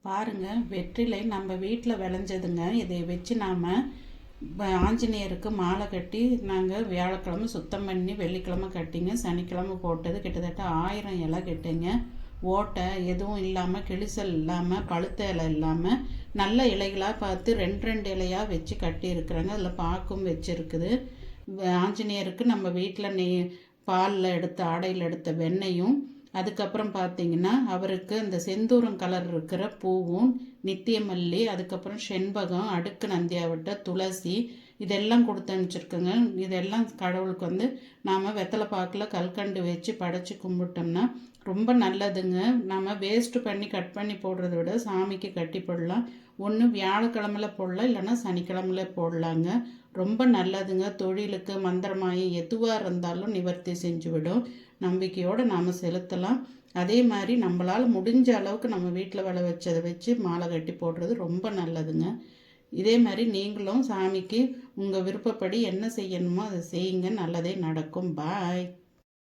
பாருங்க, வெற்றிலை நம்ம வீட்டில் விளைஞ்சதுங்க. இதை வச்சு நாம் ஆஞ்சநேயருக்கு மாலை கட்டி நாங்கள் வியாழக்கிழமை சுத்தம் பண்ணி வெள்ளிக்கிழமை கட்டிங்க, சனிக்கிழமை போட்டது கிட்டத்தட்ட 1000 இலை கட்டிங்க. ஓட்டை எதுவும் இல்லாமல், கிழிசல் இல்லாமல், பழுத்த இலை இல்லாமல் நல்ல இலைகளாக பார்த்து 2 இலையாக வச்சு கட்டி இருக்கிறாங்க. அதில் பாக்கும் வச்சுருக்குது. ஆஞ்சநேயருக்கு நம்ம வீட்டில் பாலில் எடுத்த ஆடையில் எடுத்த வெண்ணெயும், அதுக்கப்புறம் பார்த்திங்கன்னா அவருக்கு அந்த செந்தூரம் கலர் இருக்கிற பூவும், நித்தியமல்லி, அதுக்கப்புறம் செண்பகம், அடுக்கு நந்தியாவட்டை, துளசி இதெல்லாம் கொடுத்து அனுப்பிச்சிருக்குங்க. இதெல்லாம் கடவுளுக்கு நாம் வெத்தலை பாக்கில் கல்கண்டு வச்சு படைச்சி கும்பிட்டோம்னா ரொம்ப நல்லதுங்க. நம்ம வேஸ்ட்டு பண்ணி கட் பண்ணி போடுறத விட சாமிக்கு கட்டி போடலாம். ஒன்று வியாழக்கிழமையில் போடலாம், இல்லைன்னா சனிக்கிழமையில் போடலாங்க. ரொம்ப நல்லதுங்க. தொழிலுக்கு மந்திரமாயி எதுவாக இருந்தாலும் நிவர்த்தி செஞ்சு விடும். நம்பிக்கையோடு நாம் செலுத்தலாம். அதே மாதிரி நம்மளால் முடிஞ்ச அளவுக்கு நம்ம வீட்டில் விளை வச்சதை வச்சு மாலை கட்டி போடுறது ரொம்ப நல்லதுங்க. இதே மாதிரி நீங்களும் சாமிக்கு உங்கள் விருப்பப்படி என்ன செய்யணுமோ அதை செய்யுங்க. நல்லதே நடக்கும். பாய்.